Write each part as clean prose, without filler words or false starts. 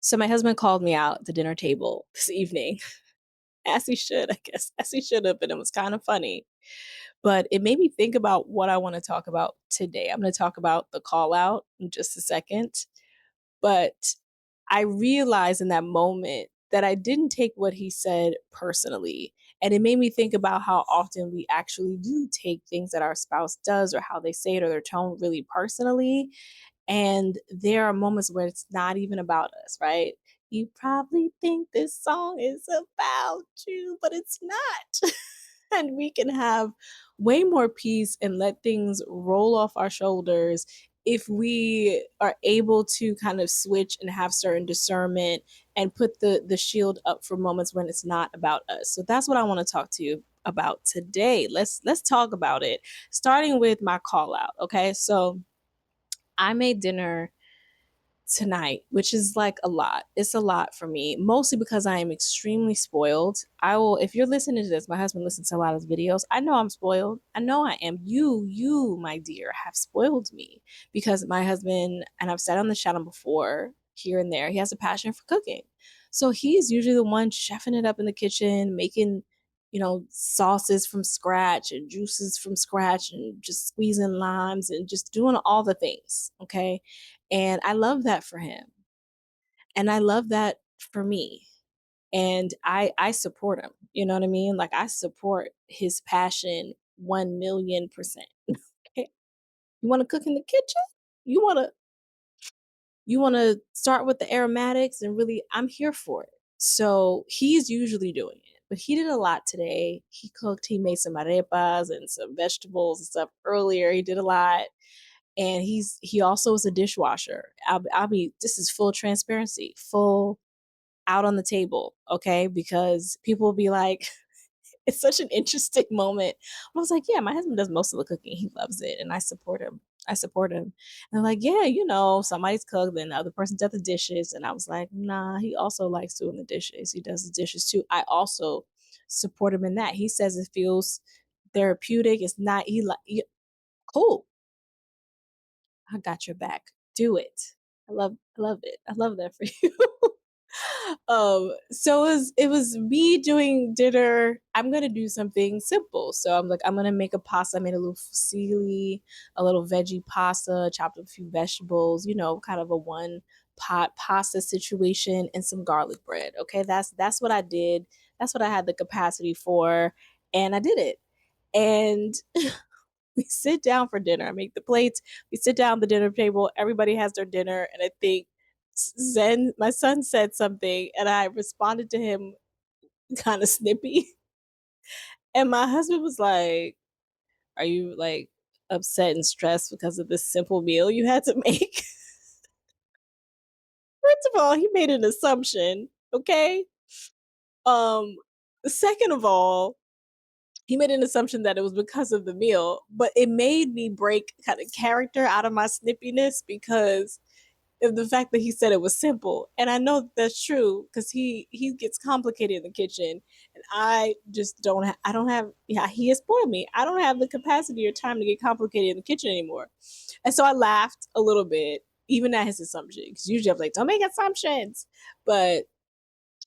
So my husband called me out at the dinner table this evening, as he should, I guess, as he should have, and it was kind of funny. But it made me think about what I want to talk about today. I'm going to talk about the call out in just a second. But I realized in that moment that I didn't take what he said personally. And it made me think about how often we actually do take things that our spouse does or how they say it or their tone really personally. And there are moments where it's not even about us, right? You probably think this song is about you, but it's not. And we can have way more peace and let things roll off our shoulders if we are able to kind of switch and have certain discernment and put the shield up for moments when it's not about us. So that's what I want to talk to you about today. Let's talk about it. Starting with my call out, okay? So I made dinner tonight, which is like a lot. It's a lot for me, mostly because I am extremely spoiled. I will, if you're listening to this, my husband listens to a lot of videos. I know I'm spoiled. I know I am. You, my dear, have spoiled me because my husband, and I've said on the channel before, here and there, he has a passion for cooking. So he's usually the one chefing it up in the kitchen, making, sauces from scratch and juices from scratch and just squeezing limes and just doing all the things. Okay. And I love that for him. And I love that for me. And I support him. You know what I mean? Like I support his passion 1,000,000%. Okay. You want to cook in the kitchen? You want to start with the aromatics and really I'm here for it. So he's usually doing it. But he did a lot today. He cooked, he made some arepas and some vegetables and stuff earlier. He did a lot and he also is a dishwasher. I'll be this is full transparency, full out on the table, okay? Because people will be like, it's such an interesting moment. I was like, yeah, my husband does most of the cooking. He loves it, and I support him. I support him. And they're like, yeah, somebody's cooked, and the other person does the dishes. And I was like, nah, he also likes doing the dishes. He does the dishes too. I also support him in that. He says it feels therapeutic. It's not. Cool. I got your back. Do it. I love it. I love that for you. So it was me doing dinner. I'm gonna do something simple. So I'm gonna make a pasta. I made a little fusilli, a little veggie pasta, chopped up a few vegetables, kind of a one pot pasta situation and some garlic bread. Okay, that's what I did. That's what I had the capacity for, and I did it. And we sit down for dinner. I make the plates. We sit down at the dinner table. Everybody has their dinner, and I think Zen, my son, said something, and I responded to him kind of snippy. And my husband was like, "Are you like upset and stressed because of this simple meal you had to make?" First of all, he made an assumption. Okay. Um. Second of all, he made an assumption that it was because of the meal, but it made me break kind of character out of my snippiness because of the fact that he said it was simple. And I know that's true because he gets complicated in the kitchen, and I just I don't have. Yeah, he has spoiled me. I don't have the capacity or time to get complicated in the kitchen anymore. And so I laughed a little bit, even at his assumption, because usually I'm like, don't make assumptions. But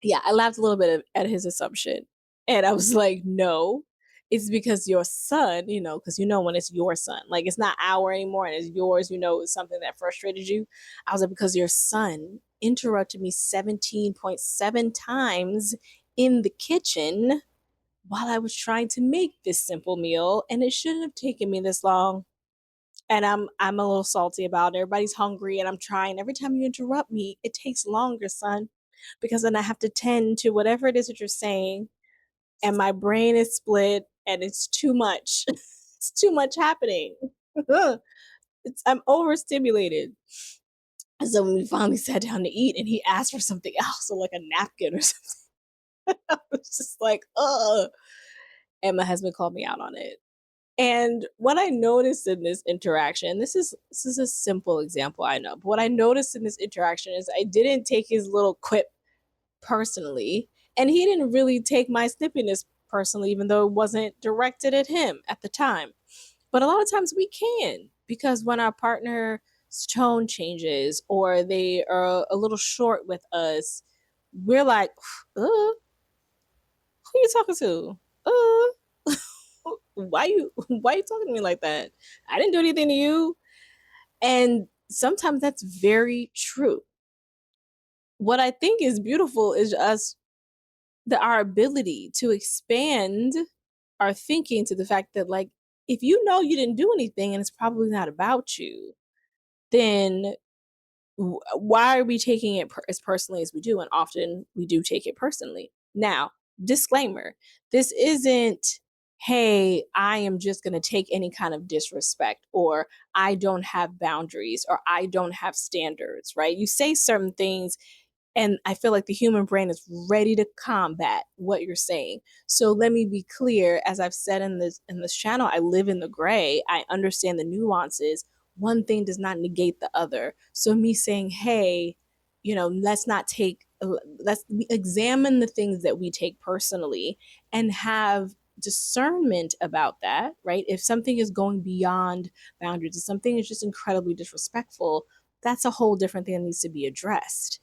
yeah, I laughed a little bit at his assumption. And I was like, no, it's because your son, because when it's your son, like it's not our anymore and it's yours, it's something that frustrated you. I was like, because your son interrupted me 17.7 times in the kitchen while I was trying to make this simple meal. And it shouldn't have taken me this long. And I'm a little salty about it. Everybody's hungry and I'm trying. Every time you interrupt me, it takes longer, son, because then I have to tend to whatever it is that you're saying, and my brain is split and it's too much. It's too much happening. I'm overstimulated. And so when we finally sat down to eat and he asked for something else, so like a napkin or something, I was just like, ugh. And my husband called me out on it. And what I noticed in this interaction, this is a simple example, I know, but what I noticed in this interaction is I didn't take his little quip personally, and he didn't really take my snippiness personally, even though it wasn't directed at him at the time. But a lot of times we can, because when our partner tone changes or they are a little short with us, we're like, who you talking to? Why you talking to me like that? I didn't do anything to you. And sometimes that's very true. What I think is beautiful is us our ability to expand our thinking to the fact that, like, if you know you didn't do anything and it's probably not about you, then why are we taking it as personally as we do? And often we do take it personally. Now, disclaimer, this isn't, hey, I am just going to take any kind of disrespect, or I don't have boundaries, or I don't have standards, right? You say certain things and I feel like the human brain is ready to combat what you're saying. So let me be clear, as I've said in this channel, I live in the gray. I understand the nuances. One thing does not negate the other. So me saying, "Hey, let's examine the things that we take personally and have discernment about that, right? If something is going beyond boundaries, if something is just incredibly disrespectful, that's a whole different thing that needs to be addressed.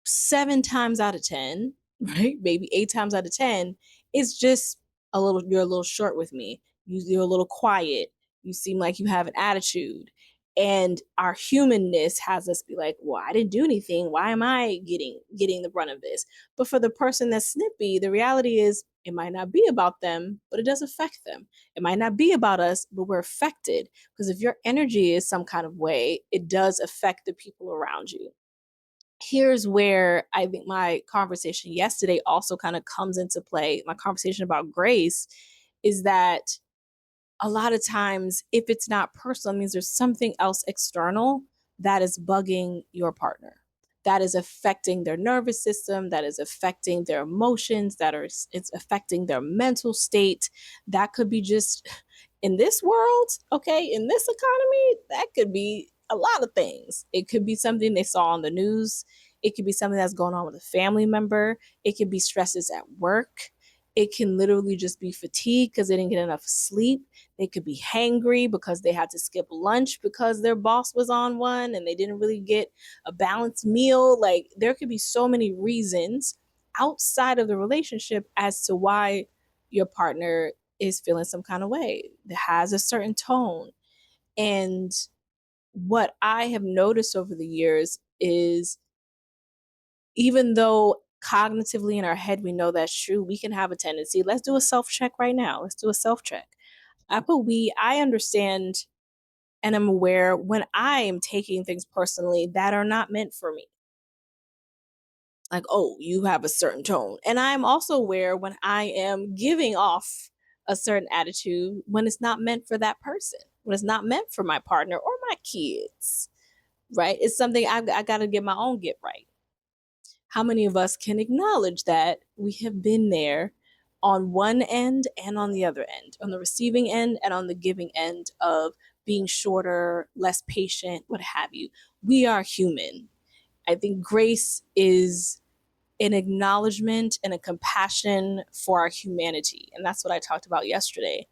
7 times out of 10, right? Maybe 8 times out of 10, it's just you're a little short with me. You're a little quiet. You seem like you have an attitude. And our humanness has us be like, well, I didn't do anything. Why am I getting the brunt of this? But for the person that's snippy, the reality is it might not be about them, but it does affect them. It might not be about us, but we're affected. Because if your energy is some kind of way, it does affect the people around you. Here's where I think my conversation yesterday also kind of comes into play. My conversation about grace is that a lot of times, if it's not personal, it means there's something else external that is bugging your partner, that is affecting their nervous system, that is affecting their emotions, it's affecting their mental state. That could be just in this world, okay, in this economy, that could be a lot of things. It could be something they saw on the news. It could be something that's going on with a family member. It could be stresses at work. It can literally just be fatigue because they didn't get enough sleep. They could be hangry because they had to skip lunch because their boss was on one and they didn't really get a balanced meal. Like, there could be so many reasons outside of the relationship as to why your partner is feeling some kind of way that has a certain tone. And what I have noticed over the years is, even though cognitively in our head we know that's true, we can have a tendency. Let's do a self check right now. Let's do a self check. I understand and I'm aware when I am taking things personally that are not meant for me. Like, oh, you have a certain tone. And I'm also aware when I am giving off a certain attitude when it's not meant for that person, when it's not meant for my partner or my kids, right? It's something I got to get my own get right. How many of us can acknowledge that we have been there on one end and on the other end, on the receiving end and on the giving end of being shorter, less patient, what have you? We are human. I think grace is an acknowledgement and a compassion for our humanity. And that's what I talked about yesterday.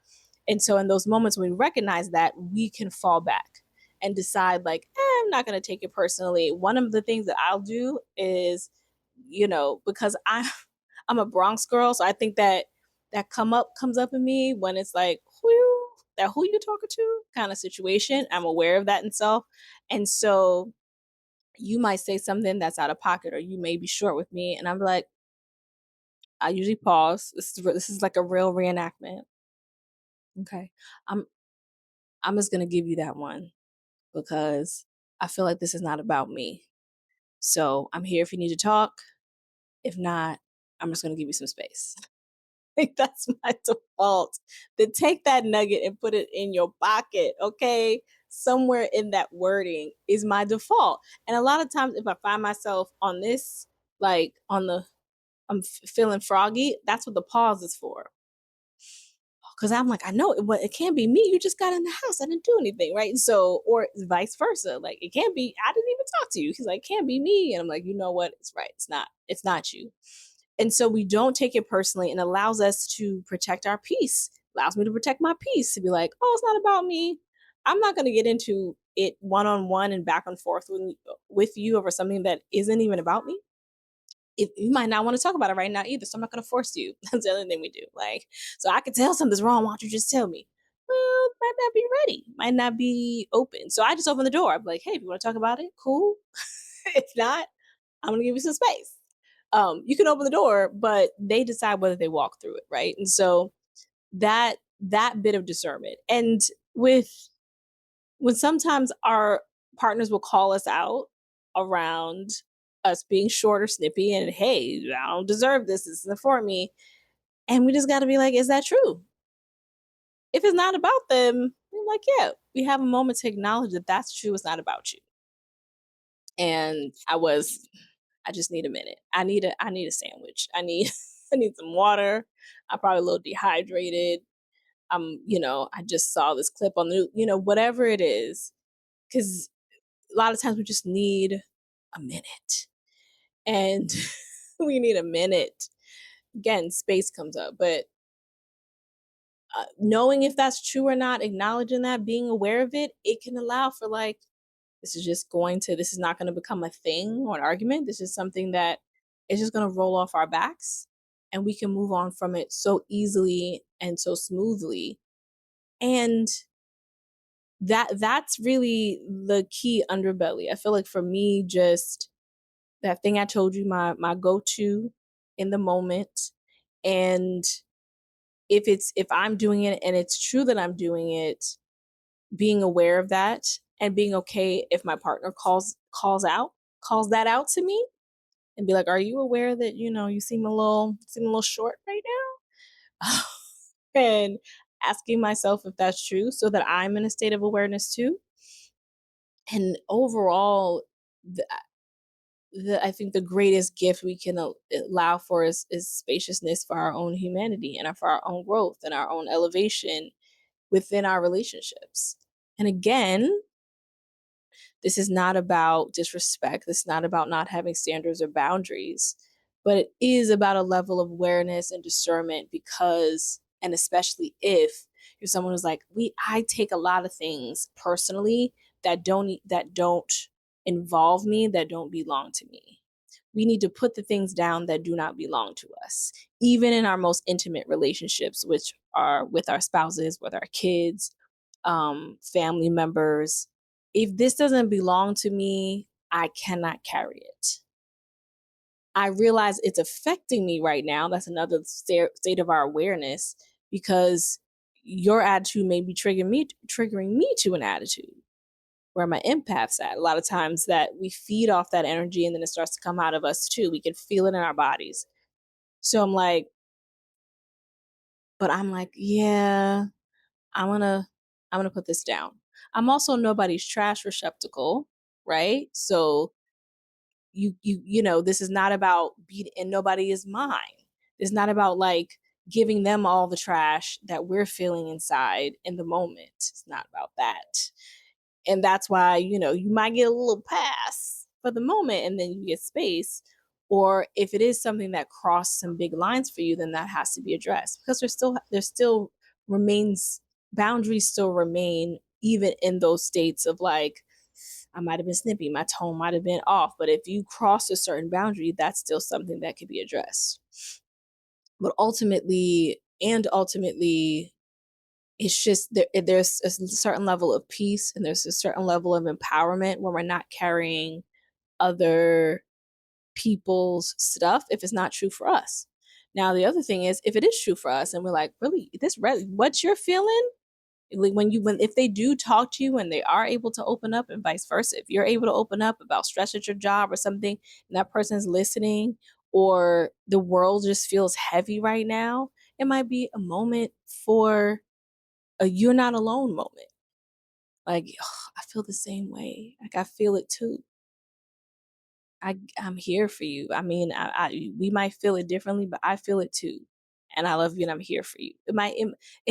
And so in those moments when we recognize that, we can fall back and decide, like, I'm not going to take it personally. One of the things that I'll do is, because I'm a Bronx girl, so I think that comes up in me when it's like, who you talking to kind of situation. I'm aware of that in self. And so you might say something that's out of pocket, or you may be short with me, and I'm like, I usually pause. This is like a real reenactment. Okay, I'm I'm just gonna give you that one because I feel like this is not about me. So I'm here if you need to talk. If not, I'm just gonna give you some space. Like, that's my default. Then take that nugget and put it in your pocket, okay? Somewhere in that wording is my default. And a lot of times, if I find myself on this, like on the, feeling froggy, that's what the pause is for. Because I'm like, I know it can't be me. You just got in the house. I didn't do anything, right? So, or vice versa. Like, it can't be. I didn't even talk to you. He's like, can't be me. And I'm like, you know what? It's right. It's not. It's not you. And so we don't take it personally, and allows us to protect our peace. Allows me to protect my peace to be like, oh, it's not about me. I'm not going to get into it one on one and back and forth with you over something that isn't even about me, if you might not want to talk about it right now either. So I'm not going to force you. That's the other thing we do. Like, so I could tell something's wrong. Why don't you just tell me? Well, might not be ready, might not be open. So I just open the door. I'm like, hey, if you want to talk about it, cool. If not, I'm gonna give you some space. You can open the door, but they decide whether they walk through it, right? And so that bit of discernment, and with when sometimes our partners will call us out around us being short or snippy, and hey, I don't deserve this. This isn't for me, and we just got to be like, is that true? If it's not about them, we're like, yeah, we have a moment to acknowledge that that's true. It's not about you. And I just need a minute. I need a sandwich. I need I need some water. I'm probably a little dehydrated. I just saw this clip on the, whatever it is, cuz a lot of times we just need a minute. And we need a minute. Again, space comes up, but knowing if that's true or not, acknowledging that, being aware of it, it can allow for like, this is not going to become a thing or an argument. This is something that is just going to roll off our backs, and we can move on from it so easily and so smoothly. And that's really the key underbelly. I feel like for me, just that thing I told you, my go-to in the moment. And if I'm doing it and it's true that I'm doing it, being aware of that, and being okay if my partner calls that out to me, and be like, "Are you aware that you seem a little short right now?" And asking myself if that's true, so that I'm in a state of awareness too. And overall, I think the greatest gift we can allow for is spaciousness for our own humanity, and for our own growth and our own elevation within our relationships. And again, this is not about disrespect. This is not about not having standards or boundaries, but it is about a level of awareness and discernment, because, and especially if you're someone who's like, I take a lot of things personally that don't involve me, that don't belong to me. We need to put the things down that do not belong to us, even in our most intimate relationships, which are with our spouses, with our kids, family members. If this doesn't belong to me, I cannot carry it. I realize it's affecting me right now. That's another state of our awareness, because your attitude may be triggering me to an attitude where my empath's at. A lot of times that we feed off that energy, and then it starts to come out of us too. We can feel it in our bodies. So I'm like, yeah, I'm gonna I'm gonna put this down. I'm also nobody's trash receptacle, right? So this is not about being, and nobody is mine. It's not about like giving them all the trash that we're feeling inside in the moment. It's not about that. And that's why, you might get a little pass for the moment, and then you get space. Or if it is something that crossed some big lines for you, then that has to be addressed, because there still remains boundaries still remain, even in those states of like, I might have been snippy, my tone might have been off, but if you cross a certain boundary, that's still something that could be addressed. But ultimately, it's just there's a certain level of peace, and there's a certain level of empowerment when we're not carrying other people's stuff if it's not true for us. Now, the other thing is, if it is true for us and we're like, really, what you're feeling, like when if they do talk to you and they are able to open up, and vice versa, if you're able to open up about stress at your job or something, and that person's listening, or the world just feels heavy right now, it might be a moment for a you're not alone moment. Like, "Ugh, I feel the same way. Like, I feel it too. I'm here for you. I mean, we might feel it differently, but I feel it too, and I love you, and I'm here for you." It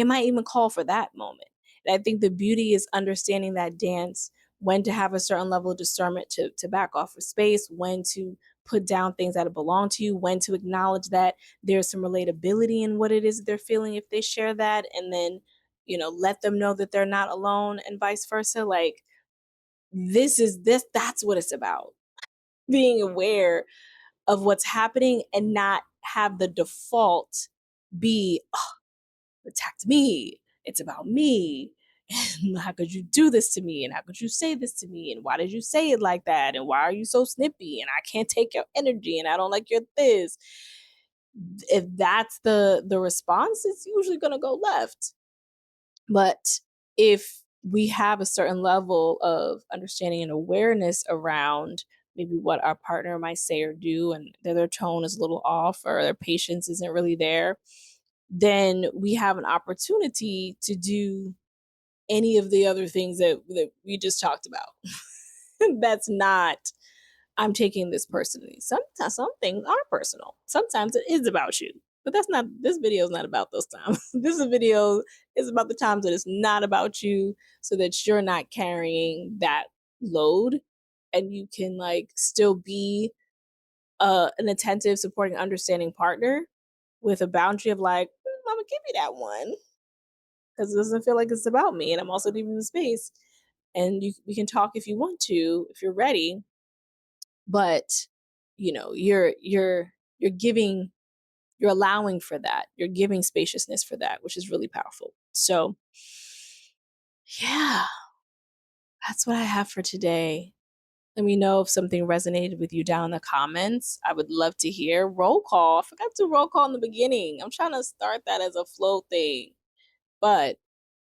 might even call for that moment. And I think the beauty is understanding that dance, when to have a certain level of discernment to back off of space, when to put down things that belong to you, when to acknowledge that there's some relatability in what it is that they're feeling if they share that, and then let them know that they're not alone, and vice versa. Like, That's what it's about. Being aware of what's happening and not have the default be, "Oh, attacked me. It's about me. And how could you do this to me? And how could you say this to me? And why did you say it like that? And why are you so snippy? And I can't take your energy and I don't like your this." If that's the response, it's usually gonna go left. But if we have a certain level of understanding and awareness around maybe what our partner might say or do, and their tone is a little off or their patience isn't really there, then we have an opportunity to do any of the other things that we just talked about. That's not, I'm taking this personally. Sometimes some things are personal. Sometimes it is about you. But that's not, this video is not about those times. This video is about the times that it's not about you, so that you're not carrying that load, and you can like still be an attentive, supporting, understanding partner with a boundary of like, I'm gonna give you that one because it doesn't feel like it's about me, and I'm also leaving the space. And we can talk if you want to, if you're ready, but you're giving, you're allowing for that, you're giving spaciousness for that, which is really powerful. So yeah, that's what I have for today. Let me know if something resonated with you down in the comments. I would love to hear. Roll call, I forgot to roll call in the beginning. I'm trying to start that as a flow thing. But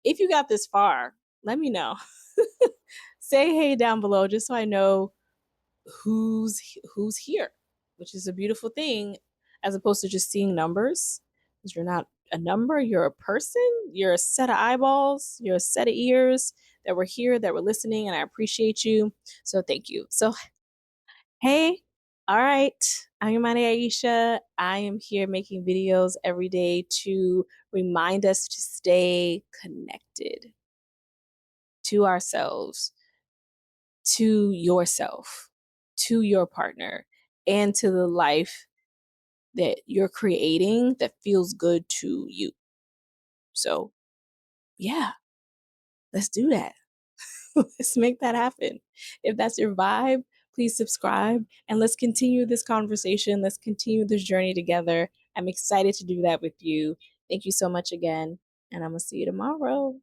if you got this far, let me know. Say hey down below just so I know who's here, which is a beautiful thing, as opposed to just seeing numbers. Because you're not a number, you're a person, you're a set of eyeballs, you're a set of ears that were here, that were listening, and I appreciate you. So thank you. So hey, all right. I'm your Money Aisha. I am here making videos every day to remind us to stay connected to ourselves, to yourself, to your partner, and to the life that you're creating that feels good to you. So, yeah, let's do that. Let's make that happen. If that's your vibe, please subscribe and let's continue this conversation. Let's continue this journey together. I'm excited to do that with you. Thank you so much again, and I'm going to see you tomorrow.